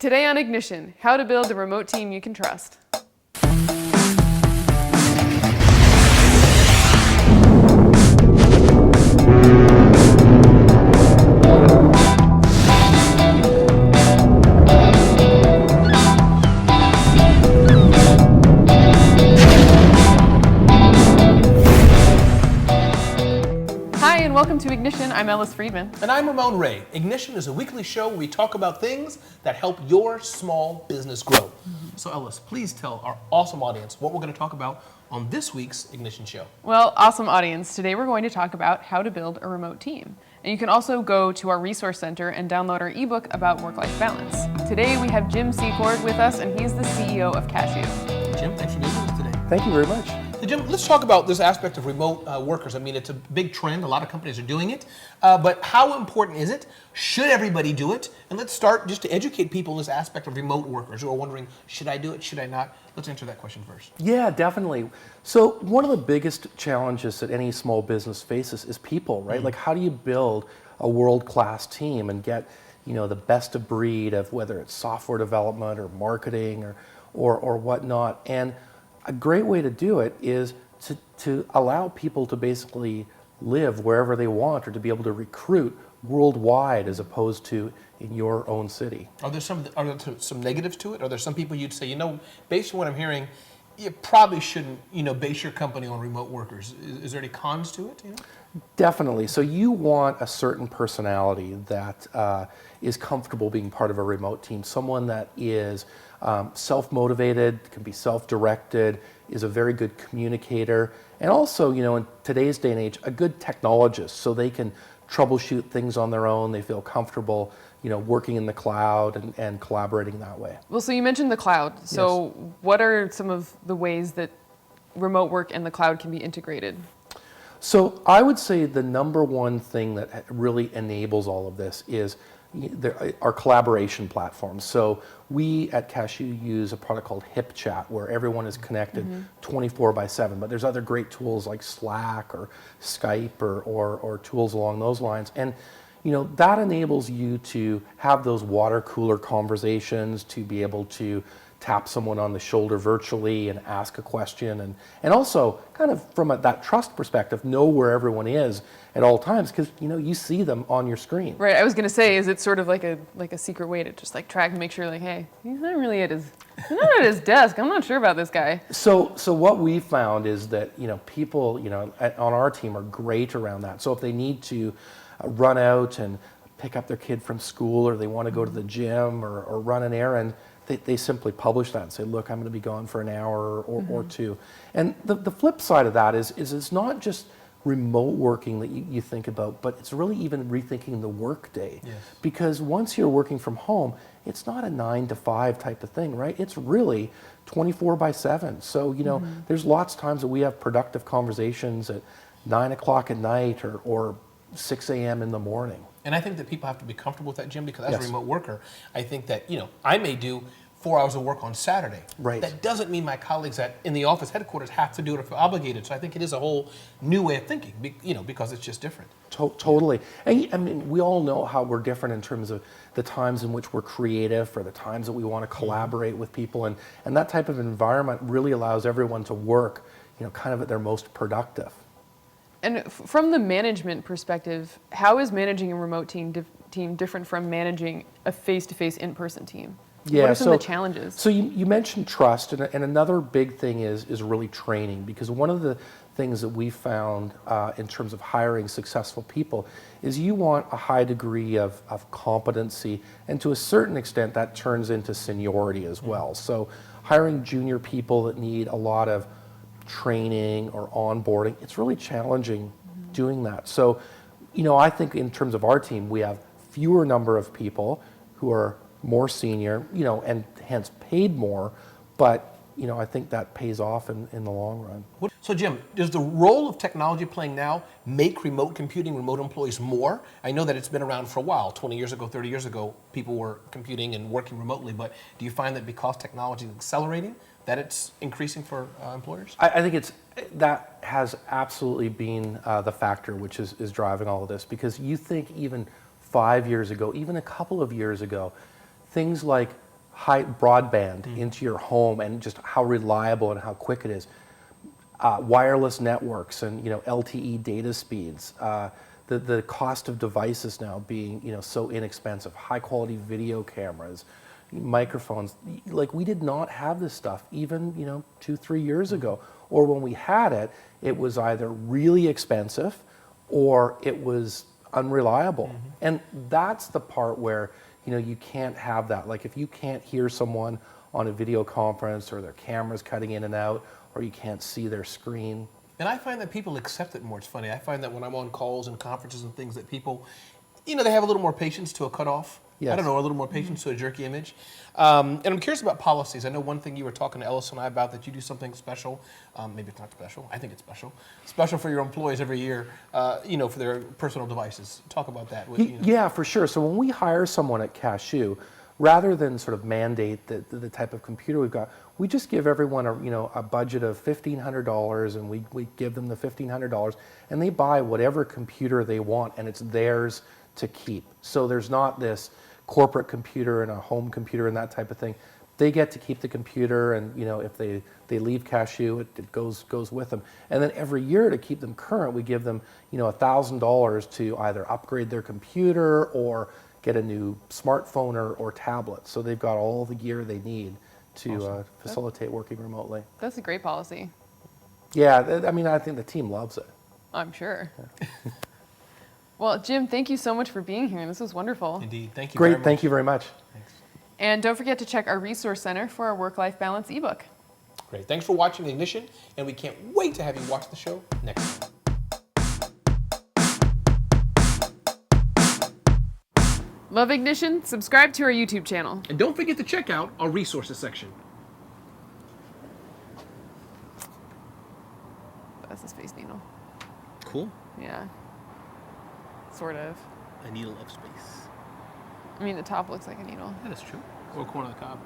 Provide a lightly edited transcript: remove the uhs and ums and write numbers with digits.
Today on Ignition, how to build a remote team you can trust. Hi, and welcome to Ignition. I'm Ellis Friedman. And I'm Ramon Ray. Ignition is a weekly show where we talk about things that help your small business grow. So Ellis, please tell our awesome audience what we're going to talk about on this week's Ignition show. Well, awesome audience. Today we're going to talk about how to build a remote team. And you can also go to our resource center and download our ebook about work-life balance. Today we have Jim Secord with us, and he's the CEO of Kashoo. Jim, thanks for being with us today. Thank you very much. So Jim, let's talk about this aspect of remote workers. I mean, it's a big trend. A lot of companies are doing it. But how important is it? Should everybody do it? And let's start just to educate people in this aspect of remote workers who are wondering, should I do it? Should I not? Let's answer that question first. Yeah, definitely. So one of the biggest challenges that any small business faces is people, right? Like, how do you build a world-class team and get, the best of breed of whether it's software development or marketing or whatnot? And a great way to do it is to allow people to basically live wherever they want, or to be able to recruit worldwide as opposed to in your own city. Are there some negatives to it? Are there some people you'd say, based on what I'm hearing, you probably shouldn't, base your company on remote workers? Is there any cons to it? Definitely. So you want a certain personality that is comfortable being part of a remote team. Someone that is self-motivated, can be self-directed, is a very good communicator, and also, in today's day and age, a good technologist, so they can troubleshoot things on their own. They feel comfortable, working in the cloud and collaborating that way. Well, so you mentioned the cloud. So what are some of the ways that remote work and the cloud can be integrated? So I would say the number one thing that really enables all of this is our collaboration platforms. So we at Kashoo use a product called HipChat, where everyone is connected 24/7. But there's other great tools like Slack or Skype or tools along those lines. And that enables you to have those water cooler conversations, to be able to tap someone on the shoulder virtually and ask a question, and also kind of from that trust perspective, know where everyone is at all times, because you see them on your screen. Right. I was going to say, is it sort of like a secret way to just track and make sure, hey, he's not really at his desk. I'm not sure about this guy. So what we found is that people on our team are great around that. So if they need to run out and pick up their kid from school, or they want to go to the gym or run an errand, they simply publish that and say, look, I'm going to be gone for an hour or two. And the flip side of that is it's not just remote working that you think about, but it's really even rethinking the work day. Yes. Because once you're working from home, it's not a 9 to 5 type of thing, right? It's really 24/7. So, there's lots of times that we have productive conversations at 9 o'clock at night or 6 a.m. in the morning. And I think that people have to be comfortable with that, Jim, because as Yes. a remote worker, I think that, I may do 4 hours of work on Saturday. Right. That doesn't mean my colleagues in the office headquarters have to do it if they're obligated. So I think it is a whole new way of thinking, because it's just different. Totally. And I mean, we all know how we're different in terms of the times in which we're creative, or the times that we want to collaborate with people. And that type of environment really allows everyone to work, kind of at their most productive. And from the management perspective, how is managing a remote team different from managing a face-to-face in-person team? Yeah, what are some of the challenges? So you mentioned trust, and another big thing is really training, because one of the things that we found in terms of hiring successful people is you want a high degree of competency, and to a certain extent that turns into seniority as well. So hiring junior people that need a lot of training or onboarding, it's really challenging doing that. So, I think in terms of our team, we have fewer number of people who are more senior, and hence paid more, but I think that pays off in the long run. So Jim, does the role of technology playing now make remote computing, remote employees more? I know that it's been around for a while. 20 years ago, 30 years ago, people were computing and working remotely, but do you find that because technology is accelerating, that it's increasing for employers? I think that has absolutely been the factor which is driving all of this, because you think even 5 years ago, even a couple of years ago, things like high broadband into your home and just how reliable and how quick it is. Wireless networks and LTE data speeds, the cost of devices now being so inexpensive, high quality video cameras, microphones. Like we did not have this stuff even 2-3 years ago, or when we had it, it was either really expensive or it was unreliable. And that's the part where you can't have that. Like if you can't hear someone on a video conference or their camera's cutting in and out, or you can't see their screen. And I find that people accept it more. It's funny. I find that when I'm on calls and conferences and things that people, they have a little more patience to a cutoff. Yes. I don't know, a little more patience to a jerky image. And I'm curious about policies. I know one thing you were talking to Ellis and I about, that you do something special. Maybe it's not special. I think it's special. Special for your employees every year, for their personal devices. Talk about that. Yeah, for sure. So when we hire someone at Kashoo, rather than sort of mandate the type of computer we've got, we just give everyone a budget of $1,500, and we give them the $1,500, and they buy whatever computer they want, and it's theirs to keep. So there's not this corporate computer and a home computer and that type of thing. They get to keep the computer, and if they leave Kashoo, it goes with them. And then every year, to keep them current, we give them $1,000 to either upgrade their computer or get a new smartphone or tablet. So they've got all the gear they need to facilitate working remotely. That's a great policy. Yeah, I think the team loves it. I'm sure. Yeah. Well, Jim, thank you so much for being here. This was wonderful. Indeed. Thank you Great. very much. Thank you very much. Thanks. And don't forget to check our resource center for our work-life balance ebook. Great. Thanks for watching Ignition, and we can't wait to have you watch the show next time. Love Ignition? Subscribe to our YouTube channel. And don't forget to check out our resources section. That's a space needle. Cool. Yeah. Sort of. A needle of space. The top looks like a needle. That is true. Or a corner of the cob.